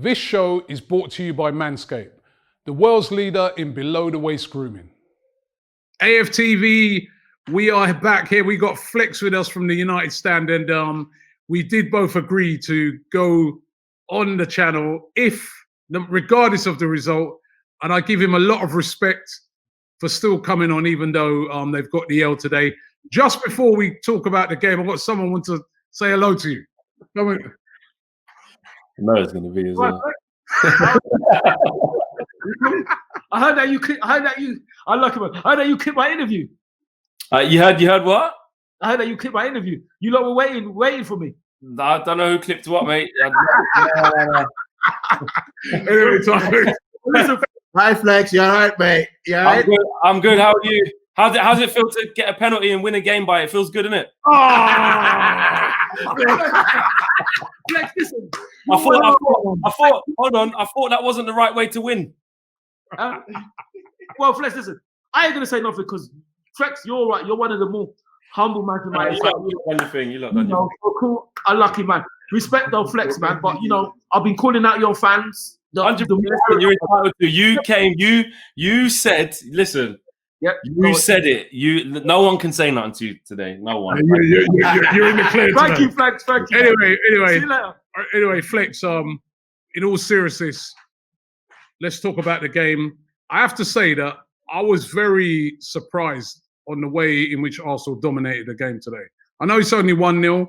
This show is brought to you by Manscaped, the world's leader in below-the-waist grooming. AFTV, we are back here. We got Flex with us from the United Stand, and we did both agree to go on the channel regardless of the result, and I give him a lot of respect for still coming on, even though they've got the L today. Just before we talk about the game, I've got someone want to say hello to you. Come on. No, it's going to be as well. I heard that you clipped my interview. You heard what? I heard that you clipped my interview. You lot were waiting for me. I don't know who clipped what, mate. Hi, Flex. You all right, mate? You all right? I'm good. How are you? How's it feel to get a penalty and win a game by it? Feels good, innit? Oh! Flex, listen. I thought. Hold on. I thought that wasn't the right way to win. Well, Flex, listen. I ain't gonna say nothing because Flex, you're right. You're one of the more humble man in my life. You look cool. Unlucky man. Respect though, Flex, man. But I've been calling out your fans. 100%. You're entitled to. You came. You said. Listen. Yep. You said it. No one can say nothing to you today. No one. You're in the clear. Thank you, Flex. Thank you. Anyway, Flex. In all seriousness, let's talk about the game. I have to say that I was very surprised on the way in which Arsenal dominated the game today. I know it's only 1-0.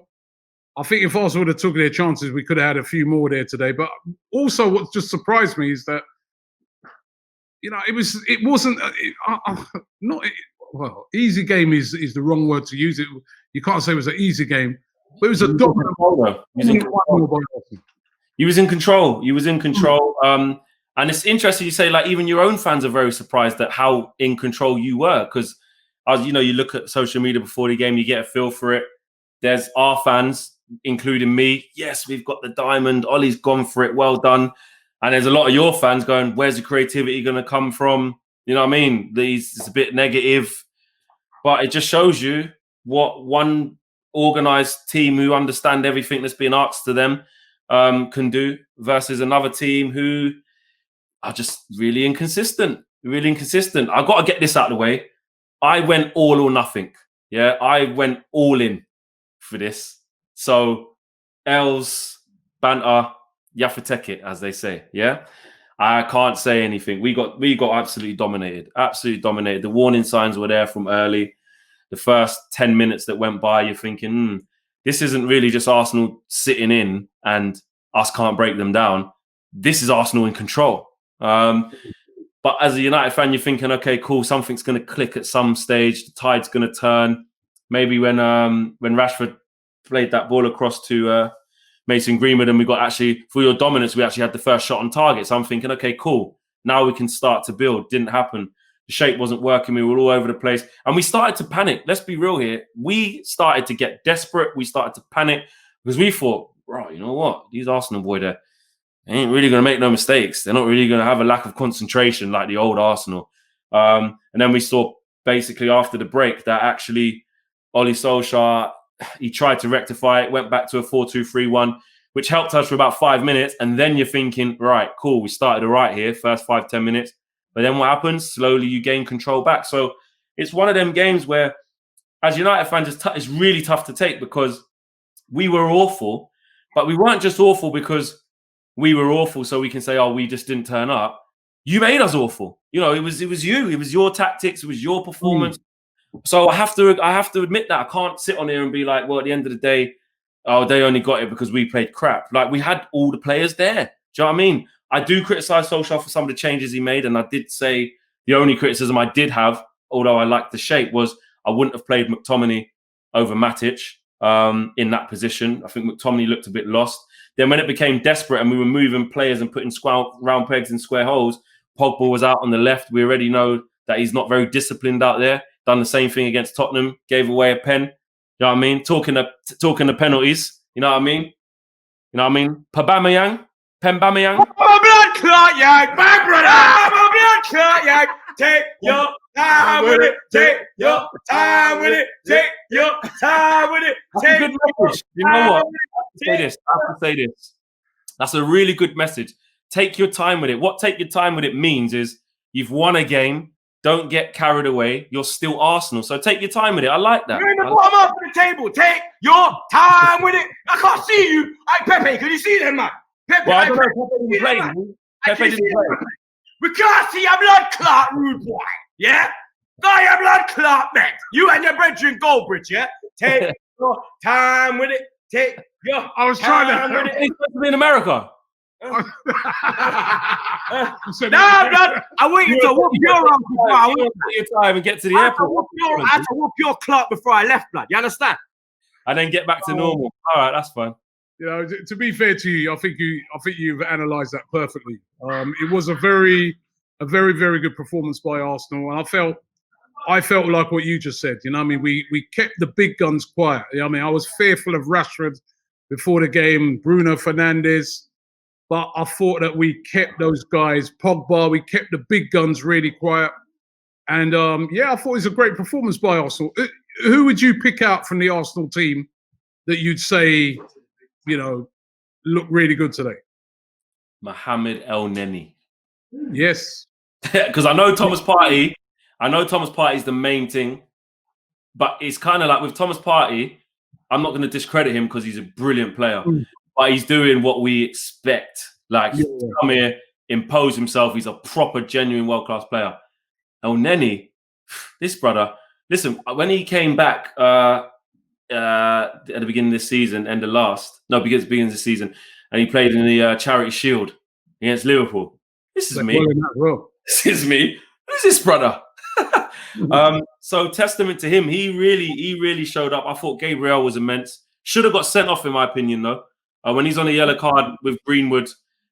I think if Arsenal would have took their chances, we could have had a few more there today. But also, what just surprised me is that it wasn't easy game is the wrong word to use. You can't say it was an easy game, but it was a dominant. He was in control. He was in control. And it's interesting you say, like, even your own fans are very surprised at how in control you were. Because, you look at social media before the game, you get a feel for it. There's our fans, including me. Yes, we've got the diamond. Ollie's gone for it. Well done. And there's a lot of your fans going, where's the creativity going to come from? You know what I mean? It's a bit negative. But it just shows you what one organised team who understand everything that's being asked to them can do versus another team who are just really inconsistent. Really inconsistent. I've got to get this out of the way. I went all or nothing. Yeah, I went all in for this. So, L's, banter, you have to take it, as they say. Yeah, I can't say anything. We got absolutely dominated. Absolutely dominated. The warning signs were there from early. The first 10 minutes that went by, you're thinking, this isn't really just Arsenal sitting in and us can't break them down. This is Arsenal in control. But as a United fan, you're thinking, okay, cool, something's going to click at some stage. The tide's going to turn. Maybe when Rashford played that ball across to Mason Greenwood and we got actually, for your dominance, we actually had the first shot on target. So I'm thinking, okay, cool. Now we can start to build. Didn't happen. The shape wasn't working. We were all over the place. And we started to panic. Let's be real here. We started to get desperate. We started to panic because we thought, bro, you know what? These Arsenal boys, they ain't really going to make no mistakes. They're not really going to have a lack of concentration like the old Arsenal. And then we saw basically after the break that actually Ole Solskjaer, he tried to rectify it, went back to a 4-2-3-1, which helped us for about 5 minutes. And then you're thinking, right, cool, we started all right here, first 5-10 minutes. But then what happens? Slowly you gain control back. So it's one of them games where, as United fans, it's really tough to take because we were awful. But we weren't just awful because we were awful so we can say, oh, we just didn't turn up. You made us awful. It was you. It was your tactics. It was your performance. So I have to admit that. I can't sit on here and be like, well, at the end of the day, oh, they only got it because we played crap. Like, we had all the players there. Do you know what I mean? I do criticise Solskjaer for some of the changes he made, and I did say the only criticism I did have, although I liked the shape, was I wouldn't have played McTominay over Matic in that position. I think McTominay looked a bit lost. Then when it became desperate and we were moving players and putting round pegs in square holes, Pogba was out on the left. We already know that he's not very disciplined out there. Done the same thing against Tottenham, gave away a pen. You know what I mean? Talking the penalties. You know what I mean? You know what I mean? Pembameyang. I'm a blood clot, yeah, my brother. I'm a blood clot, yeah. Take your time with it. Take your time with it. Take your time with it. That's a good message. You know what? I have to say this. That's a really good message. Take your time with it. What take your time with it means is you've won a game. Don't get carried away. You're still Arsenal. So take your time with it. I like that. You're in the bottom half of the table. Take your time with it. I can't see you. Hey, Pepe, can you see them, man? Pepe, Well, I don't know. Pepe didn't play. Pepe didn't play. We can't see your blood clot, rude boy. Yeah? Got your blood clot, man. You and your brethren Goldbridge, yeah? Take your time with it. Take your I was trying to. He's supposed to be in America. Nah, blood. I want you to whoop your ass before I whoop your time and get to the I airport. had to whoop your clot before I left, blood. You understand? And then get back to normal. All right, that's fine. You know, to be fair to you, I think you've analysed that perfectly. It was a very, very good performance by Arsenal, and I felt like what you just said. You know, what I mean, we kept the big guns quiet. You know, what I mean, I was fearful of Rashford before the game, Bruno Fernandes, but I thought that we kept those guys, Pogba, we kept the big guns really quiet, and I thought it was a great performance by Arsenal. Who would you pick out from the Arsenal team that you'd say, you know, look really good today? Mohamed El Neni. Yes. Because I know Thomas Partey is the main thing, but it's kind of like with Thomas Partey, I'm not going to discredit him because he's a brilliant player, but he's doing what we expect. Like, he's come here, impose himself. He's a proper, genuine, world-class player. El Neni, this brother, listen, when he came back at the beginning of this season, beginning of the season, and he played in the Charity Shield against Liverpool. This is me. This is me. Who's this brother? So testament to him. He really showed up. I thought Gabriel was immense. Should have got sent off, in my opinion, though. When he's on a yellow card with Greenwood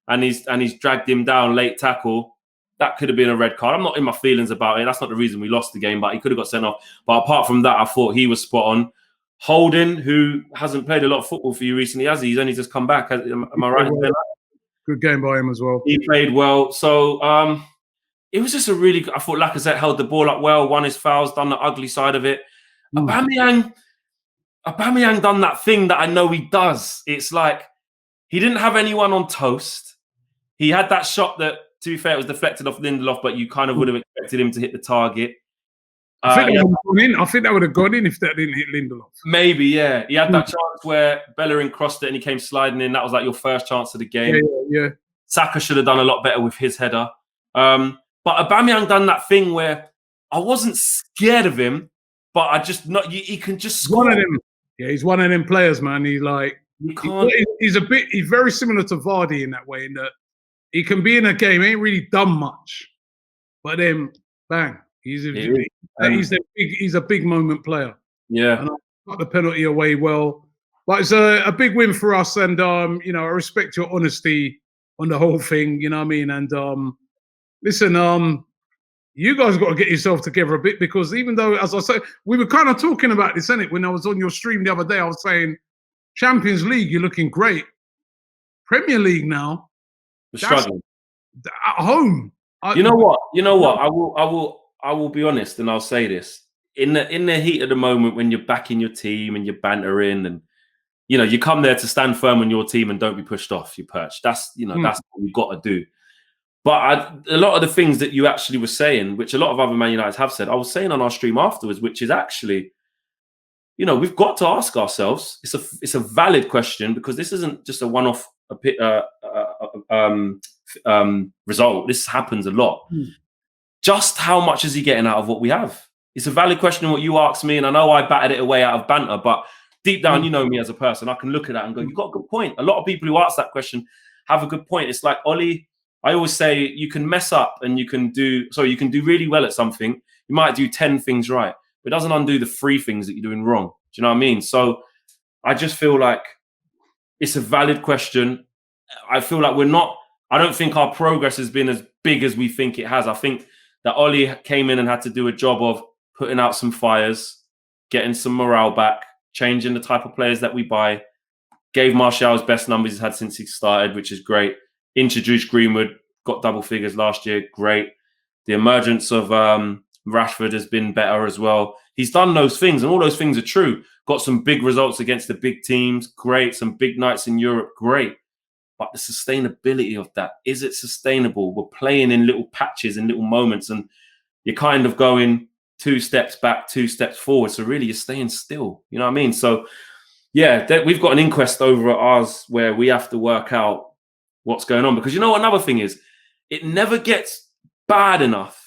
and he's dragged him down late tackle, that could have been a red card. I'm not in my feelings about it. That's not the reason we lost the game, but he could have got sent off. But apart from that, I thought he was spot on. Holden, who hasn't played a lot of football for you recently, has he? He's only just come back. Am I right? Good game by him as well. He played well. So it was just I thought Lacazette held the ball up well, won his fouls, done the ugly side of it. Aubameyang done that thing that I know he does. It's like he didn't have anyone on toast. He had that shot that, to be fair, it was deflected off Lindelof, but you kind of would have expected him to hit the target. I think that would have gone in if that didn't hit Lindelof. Maybe, yeah. He had that chance where Bellerin crossed it and he came sliding in. That was like your first chance of the game. Yeah. Saka should have done a lot better with his header. But Aubameyang done that thing where I wasn't scared of him, but he can just score. One of them. Yeah, he's one of them players, man. He's like, he's very similar to Vardy in that way, in that he can be in a game, ain't really done much, but then bang, he's a big moment player. Yeah, and I got the penalty away well, but it's a big win for us, and you know, I respect your honesty on the whole thing. You know what I mean? And listen, you guys got to get yourself together a bit, because even though, as I say, we were kind of talking about this, innit? When I was on your stream the other day, I was saying, Champions League, you're looking great. Premier League now, we're struggling at home. You know what? I will be honest, and I'll say this: in the heat of the moment, when you're backing your team and you're bantering, and you know, you come there to stand firm on your team and don't be pushed off your perch. That's that's what you've got to do. But a lot of the things that you actually were saying, which a lot of other Man United have said, I was saying on our stream afterwards, which is actually, you know, we've got to ask ourselves. It's a valid question, because this isn't just a one-off result. This happens a lot. Just how much is he getting out of what we have? It's a valid question what you asked me, and I know I batted it away out of banter, but deep down, you know me as a person. I can look at that and go, you've got a good point. A lot of people who ask that question have a good point. It's like, Ollie, I always say you can mess up and you can do really well at something. You might do 10 things right, but it doesn't undo the 3 things that you're doing wrong. Do you know what I mean? So I just feel like it's a valid question. I feel like I don't think our progress has been as big as we think it has. I think that Ollie came in and had to do a job of putting out some fires, getting some morale back, changing the type of players that we buy, gave Martial his best numbers he's had since he started, which is great. Introduced Greenwood, got double figures last year, great. The emergence of Rashford has been better as well. He's done those things, and all those things are true. Got some big results against the big teams, great. Some big nights in Europe, great. but the sustainability of that, is it sustainable? We're playing in little patches and little moments, and you're kind of going 2 steps back, 2 steps forward. So really, you're staying still. You know what I mean? So yeah, we've got an inquest over at ours where we have to work out what's going on, because you know what another thing is, it never gets bad enough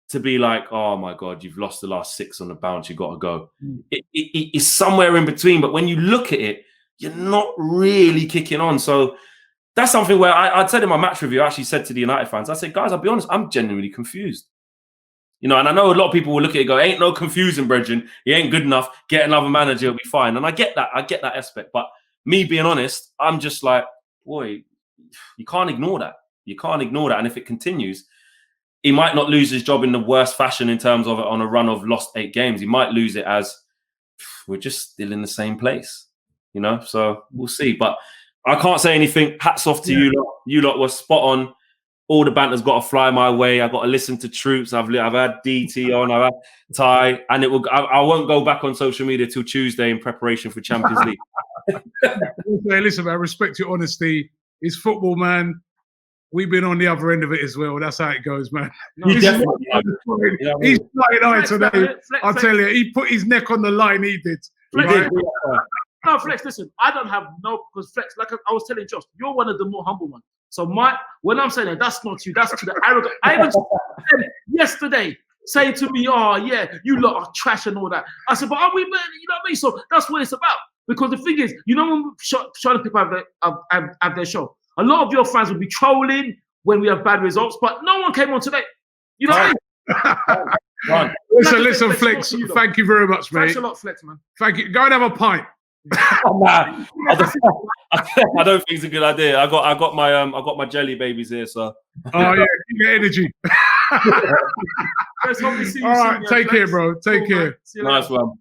to be like, oh my God, you've lost the last 6 on the bounce, you got to go. It's somewhere in between. But when you look at it, you're not really kicking on. So that's something where I said in my match review, I actually said to the United fans, I said, guys, I'll be honest, I'm genuinely confused. You know, and I know a lot of people will look at it and go, ain't no confusing, brethren. He ain't good enough. Get another manager, it'll be fine. And I get that. I get that aspect. But me being honest, I'm just like, boy, you can't ignore that. You can't ignore that. And if it continues, he might not lose his job in the worst fashion in terms of on a run of lost 8 games. He might lose it as we're just still in the same place, you know? So we'll see. But I can't say anything. Hats off to you lot. You lot were spot on. All the banter's got to fly my way. I've got to listen to Troops. I've had DT on. I've had Ty. And I won't go back on social media till Tuesday in preparation for Champions League. Listen, man, I respect your honesty. It's football, man. We've been on the other end of it as well. That's how it goes, man. No, he's Flex, flying today. I'll tell you, he put his neck on the line. He did. No, Flex, listen, I don't have because Flex, like I was telling Josh, you're one of the more humble ones. So when I'm saying that's not you, that's to the arrogant. I even said yesterday saying to me, oh yeah, you lot are trash and all that. I said, but are we, man? You know what I mean? So that's what it's about. Because the thing is, you know, when Charlotte people have their show, a lot of your fans will be trolling when we have bad results, but no one came on today. You know what I mean? Listen, Flex, thank you very much, mate. Thanks a lot, Flex, man. Thank you. Go and have a pint. Nah, I don't think it's a good idea. I got my jelly babies here, so. Oh yeah, get energy. Let's hope we see you All right, soon, take care, Flex. bro. Take care. Nice one.